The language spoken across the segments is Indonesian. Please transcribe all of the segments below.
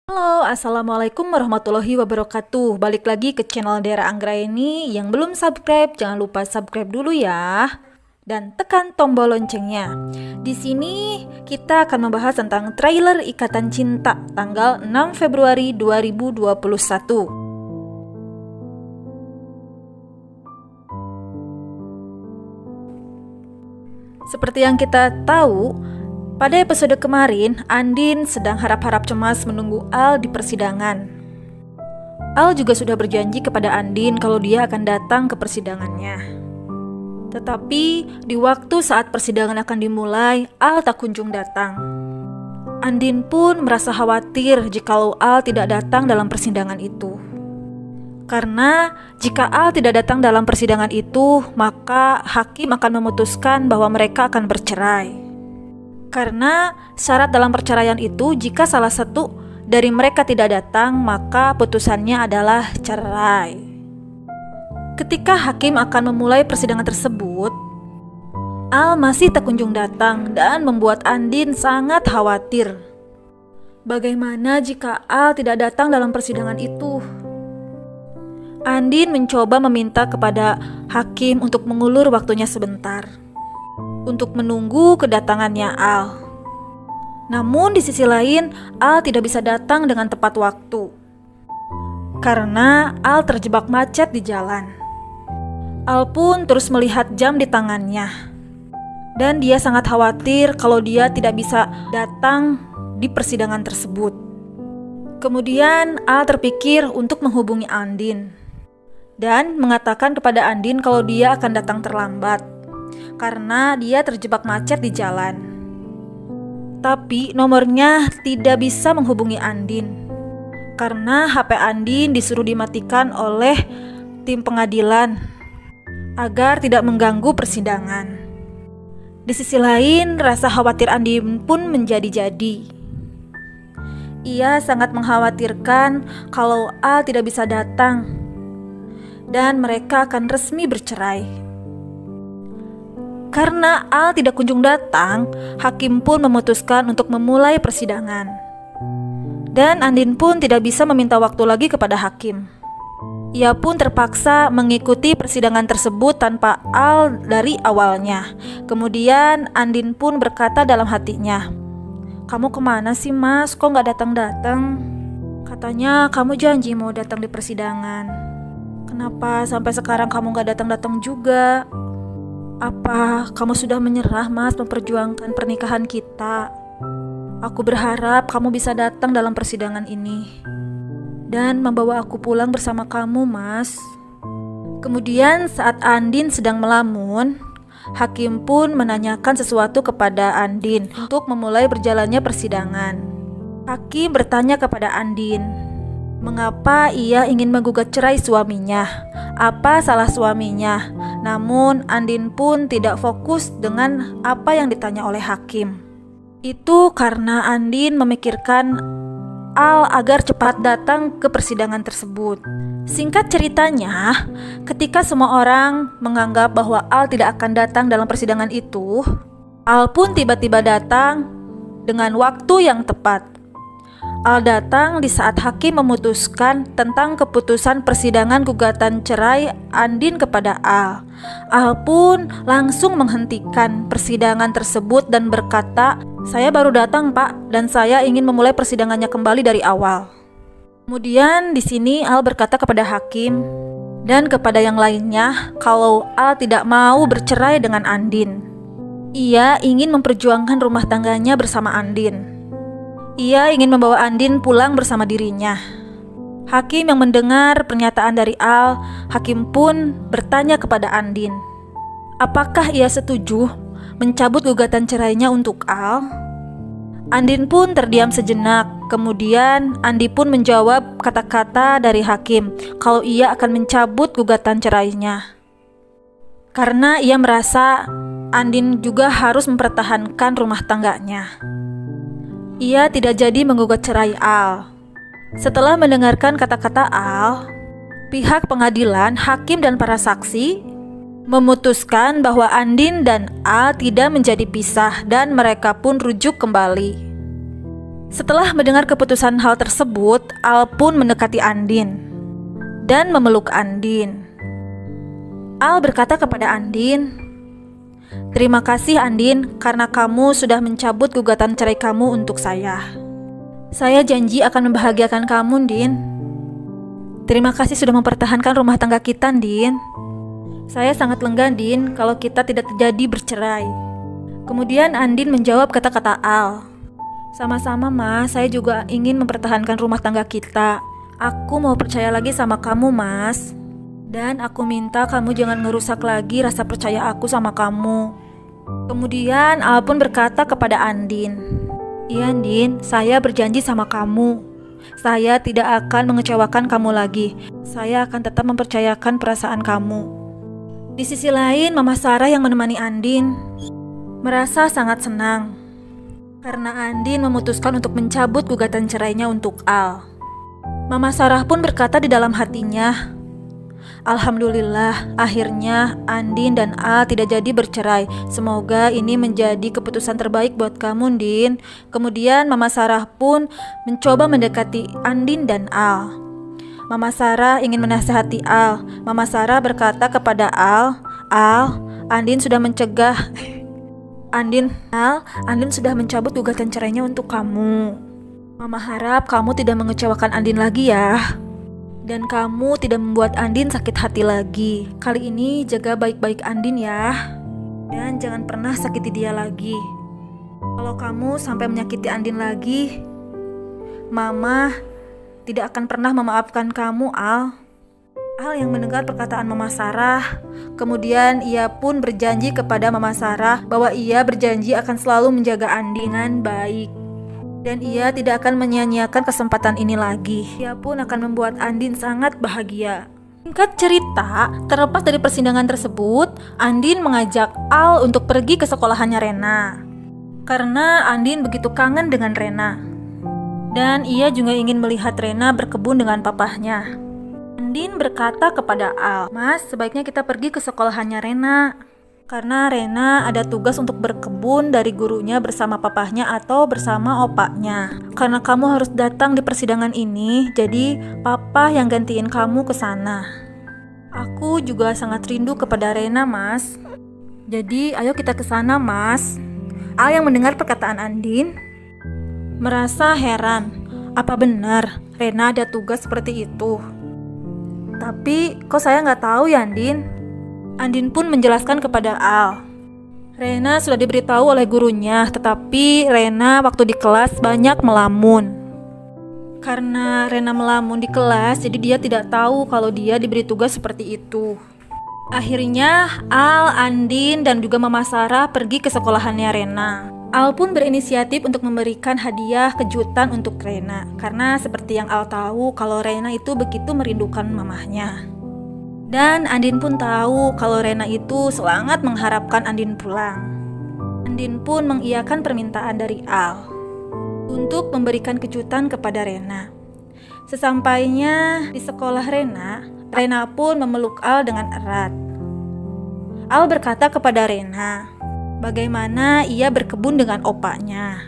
Halo, Assalamualaikum warahmatullahi wabarakatuh. Balik lagi ke channel Dera Anggraeni. Yang belum subscribe, jangan lupa subscribe dulu ya. Dan tekan tombol loncengnya. Di sini kita akan membahas tentang trailer Ikatan Cinta tanggal 6 Februari 2021. Seperti yang kita tahu, pada episode kemarin, Andin sedang harap-harap cemas menunggu Al di persidangan. Al juga sudah berjanji kepada Andin kalau dia akan datang ke persidangannya. Tetapi di waktu saat persidangan akan dimulai, Al tak kunjung datang. Andin pun merasa khawatir jikalau Al tidak datang dalam persidangan itu. Karena jika Al tidak datang dalam persidangan itu, maka hakim akan memutuskan bahwa mereka akan bercerai. Karena syarat dalam perceraian itu, jika salah satu dari mereka tidak datang, maka putusannya adalah cerai. Ketika hakim akan memulai persidangan tersebut, Al masih tak kunjung datang dan membuat Andin sangat khawatir. Bagaimana jika Al tidak datang dalam persidangan itu? Andin mencoba meminta kepada hakim untuk mengulur waktunya sebentar untuk menunggu kedatangannya Al. Namun di sisi lain, Al tidak bisa datang dengan tepat waktu karena Al terjebak macet di jalan. Al pun terus melihat jam di tangannya dan dia sangat khawatir kalau dia tidak bisa datang di persidangan tersebut. Kemudian Al terpikir untuk menghubungi Andin dan mengatakan kepada Andin kalau dia akan datang terlambat karena dia terjebak macet di jalan. Tapi nomornya tidak bisa menghubungi Andin karena HP Andin disuruh dimatikan oleh tim pengadilan agar tidak mengganggu persidangan. Di sisi lain, rasa khawatir Andin pun menjadi-jadi. Ia sangat mengkhawatirkan kalau Al tidak bisa datang dan mereka akan resmi bercerai. Karena Al tidak kunjung datang, hakim pun memutuskan untuk memulai persidangan. Dan Andin pun tidak bisa meminta waktu lagi kepada hakim. Ia pun terpaksa mengikuti persidangan tersebut tanpa Al dari awalnya. Kemudian Andin pun berkata dalam hatinya, "Kamu kemana sih mas? Kok gak datang-datang? Katanya kamu janji mau datang di persidangan. Kenapa sampai sekarang kamu gak datang-datang juga? Apa kamu sudah menyerah mas memperjuangkan pernikahan kita? Aku berharap kamu bisa datang dalam persidangan ini dan membawa aku pulang bersama kamu mas." Kemudian saat Andin sedang melamun, hakim pun menanyakan sesuatu kepada Andin untuk memulai berjalannya persidangan. Hakim bertanya kepada Andin, mengapa ia ingin menggugat cerai suaminya? Apa salah suaminya? Namun Andin pun tidak fokus dengan apa yang ditanya oleh hakim. Itu karena Andin memikirkan Al agar cepat datang ke persidangan tersebut. Singkat ceritanya, ketika semua orang menganggap bahwa Al tidak akan datang dalam persidangan itu, Al pun tiba-tiba datang dengan waktu yang tepat. Al datang di saat hakim memutuskan tentang keputusan persidangan gugatan cerai Andin kepada Al. Al pun langsung menghentikan persidangan tersebut dan berkata, "Saya baru datang, Pak, dan saya ingin memulai persidangannya kembali dari awal." Kemudian di sini Al berkata kepada hakim dan kepada yang lainnya kalau Al tidak mau bercerai dengan Andin. Ia ingin memperjuangkan rumah tangganya bersama Andin. Ia ingin membawa Andin pulang bersama dirinya. Hakim yang mendengar pernyataan dari Al, hakim pun bertanya kepada Andin, apakah ia setuju mencabut gugatan cerainya untuk Al? Andin pun terdiam sejenak. Kemudian Andi pun menjawab kata-kata dari hakim kalau ia akan mencabut gugatan cerainya. Karena ia merasa Andin juga harus mempertahankan rumah tangganya. Ia tidak jadi menggugat cerai Al. Setelah mendengarkan kata-kata Al, pihak pengadilan, hakim dan para saksi memutuskan bahwa Andin dan Al tidak menjadi pisah dan mereka pun rujuk kembali. Setelah mendengar keputusan hal tersebut, Al pun mendekati Andin dan memeluk Andin. Al berkata kepada Andin, "Terima kasih Andin karena kamu sudah mencabut gugatan cerai kamu untuk saya. Saya janji akan membahagiakan kamu, Din. Terima kasih sudah mempertahankan rumah tangga kita, Din. Saya sangat lega, Din, kalau kita tidak terjadi bercerai." Kemudian Andin menjawab kata-kata Al. "Sama-sama, Mas. Saya juga ingin mempertahankan rumah tangga kita. Aku mau percaya lagi sama kamu, Mas. Dan aku minta kamu jangan ngerusak lagi rasa percaya aku sama kamu." Kemudian Al pun berkata kepada Andin, "Iya, Andin, saya berjanji sama kamu. Saya tidak akan mengecewakan kamu lagi. Saya akan tetap mempercayakan perasaan kamu." Di sisi lain, Mama Sarah yang menemani Andin merasa sangat senang karena Andin memutuskan untuk mencabut gugatan cerainya untuk Al. Mama Sarah pun berkata di dalam hatinya, "Alhamdulillah, akhirnya Andin dan Al tidak jadi bercerai. Semoga ini menjadi keputusan terbaik buat kamu, Din." Kemudian Mama Sarah pun mencoba mendekati Andin dan Al. Mama Sarah ingin menasihati Al. Mama Sarah berkata kepada Al, Andin sudah mencegah Andin sudah mencabut gugatan cerainya untuk kamu. Mama harap kamu tidak mengecewakan Andin lagi ya. Dan kamu tidak membuat Andin sakit hati lagi. Kali ini jaga baik-baik Andin ya. Dan jangan pernah sakiti dia lagi. Kalau kamu sampai menyakiti Andin lagi, Mama tidak akan pernah memaafkan kamu, Al. Al yang mendengar perkataan Mama Sarah, kemudian ia pun berjanji kepada Mama Sarah bahwa ia berjanji akan selalu menjaga Andin dengan baik. Dan ia tidak akan menyia-nyiakan kesempatan ini lagi. Ia pun akan membuat Andin sangat bahagia. Singkat cerita, terlepas dari persidangan tersebut, Andin mengajak Al untuk pergi ke sekolahannya Rena. Karena Andin begitu kangen dengan Rena. Dan ia juga ingin melihat Rena berkebun dengan papahnya. Andin berkata kepada Al, "Mas, sebaiknya kita pergi ke sekolahannya Rena. Karena Rena ada tugas untuk berkebun dari gurunya bersama papahnya atau bersama opaknya. Karena kamu harus datang di persidangan ini, jadi papa yang gantiin kamu ke sana. Aku juga sangat rindu kepada Rena, Mas. Jadi ayo kita ke sana, Mas." Al yang mendengar perkataan Andin merasa heran. Apa benar Rena ada tugas seperti itu? Tapi kok saya nggak tahu ya, Andin? Andin pun menjelaskan kepada Al. Rena sudah diberitahu oleh gurunya, tetapi Rena waktu di kelas banyak melamun. Karena Rena melamun di kelas, jadi dia tidak tahu kalau dia diberi tugas seperti itu. Akhirnya Al, Andin, dan juga Mama Sarah pergi ke sekolahannya Rena. Al pun berinisiatif untuk memberikan hadiah kejutan untuk Rena, karena seperti yang Al tahu kalau Rena itu begitu merindukan mamahnya. Dan Andin pun tahu kalau Rena itu sangat mengharapkan Andin pulang. Andin pun mengiyakan permintaan dari Al untuk memberikan kejutan kepada Rena. Sesampainya di sekolah Rena pun memeluk Al dengan erat. Al berkata kepada Rena bagaimana ia berkebun dengan opaknya.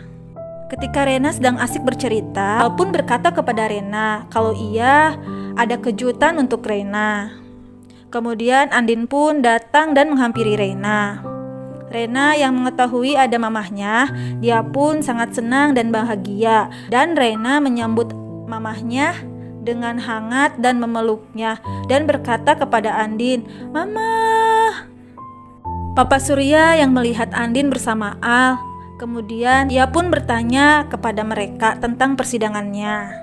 Ketika Rena sedang asik bercerita, Al pun berkata kepada Rena kalau ia ada kejutan untuk Rena. Kemudian Andin pun datang dan menghampiri Rena. Rena yang mengetahui ada mamahnya, dia pun sangat senang dan bahagia. Dan Rena menyambut mamahnya dengan hangat dan memeluknya dan berkata kepada Andin, "Mama." Papa Surya yang melihat Andin bersama Al, kemudian ia pun bertanya kepada mereka tentang persidangannya.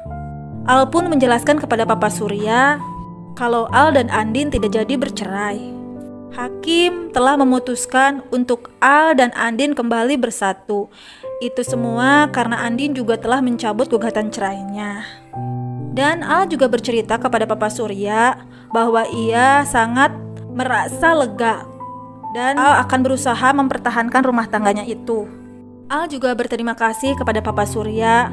Al pun menjelaskan kepada Papa Surya kalau Al dan Andin tidak jadi bercerai. Hakim telah memutuskan untuk Al dan Andin kembali bersatu. Itu semua karena Andin juga telah mencabut gugatan cerainya. Dan Al juga bercerita kepada Papa Surya bahwa ia sangat merasa lega dan Al akan berusaha mempertahankan rumah tangganya itu. Al juga berterima kasih kepada Papa Surya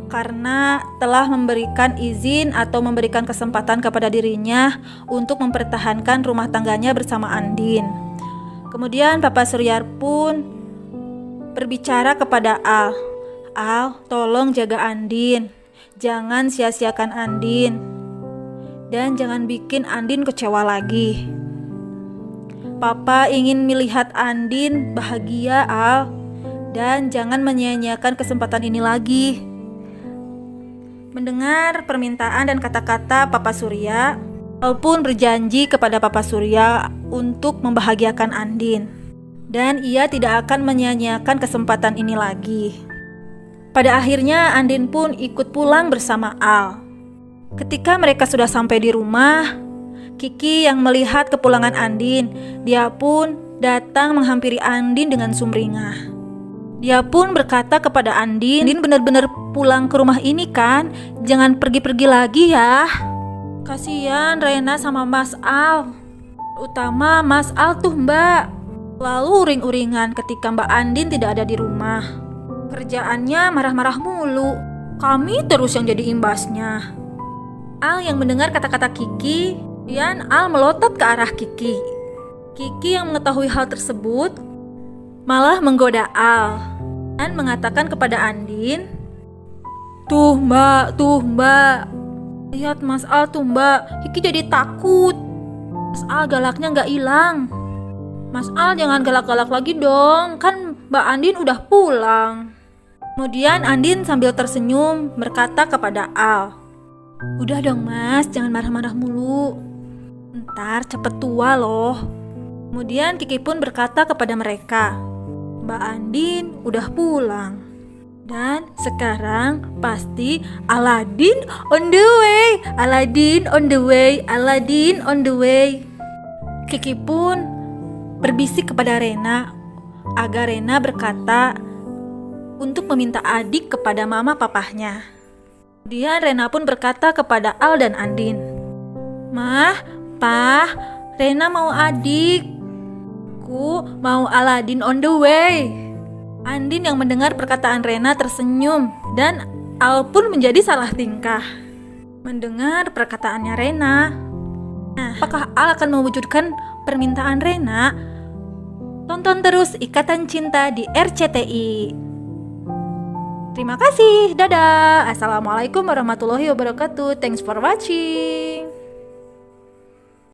karena telah memberikan izin atau memberikan kesempatan kepada dirinya untuk mempertahankan rumah tangganya bersama Andin. Kemudian Papa Surya pun berbicara kepada Al. Al, tolong jaga Andin. Jangan sia-siakan Andin. Dan jangan bikin Andin kecewa lagi. Papa ingin melihat Andin bahagia, Al. Dan jangan menyia-nyiakan kesempatan ini lagi. Mendengar permintaan dan kata-kata Papa Surya, Al pun berjanji kepada Papa Surya untuk membahagiakan Andin. Dan ia tidak akan menyia-nyiakan kesempatan ini lagi. Pada akhirnya Andin pun ikut pulang bersama Al. Ketika mereka sudah sampai di rumah, Kiki yang melihat kepulangan Andin, dia pun datang menghampiri Andin dengan sumringah. Dia pun berkata kepada Andin, "Andin benar-benar pulang ke rumah ini kan? Jangan pergi-pergi lagi ya. Kasihan Rena sama Mas Al. Utama Mas Al tuh Mbak. Lalu uring-uringan ketika Mbak Andin tidak ada di rumah. Kerjaannya marah-marah mulu. Kami terus yang jadi imbasnya." Al yang mendengar kata-kata Kiki, kemudian Al melotot ke arah Kiki. Kiki yang mengetahui hal tersebut malah menggoda Al dan mengatakan kepada Andin, Tuh mbak, lihat Mas Al tuh mbak, Kiki jadi takut. Mas Al galaknya gak hilang. Mas Al jangan galak-galak lagi dong, kan Mbak Andin udah pulang. Kemudian Andin sambil tersenyum berkata kepada Al, "Udah dong mas, jangan marah-marah mulu. Ntar cepet tua loh." Kemudian Kiki pun berkata kepada mereka, "Mbak Andin udah pulang. Dan sekarang pasti Aladin on the way, Aladin on the way, Aladin on the way." Kiki pun berbisik kepada Rena agar Rena berkata untuk meminta adik kepada mama papahnya. Kemudian Rena pun berkata kepada Al dan Andin, "Mah, Pah, Rena mau adik. Ku mau Aladin on the way." Andin yang mendengar perkataan Rena tersenyum dan Al pun menjadi salah tingkah mendengar perkataannya Rena. Nah, apakah Al akan mewujudkan permintaan Rena? Tonton terus Ikatan Cinta di RCTI. Terima kasih, dadah. Assalamualaikum warahmatullahi wabarakatuh. Thanks for watching.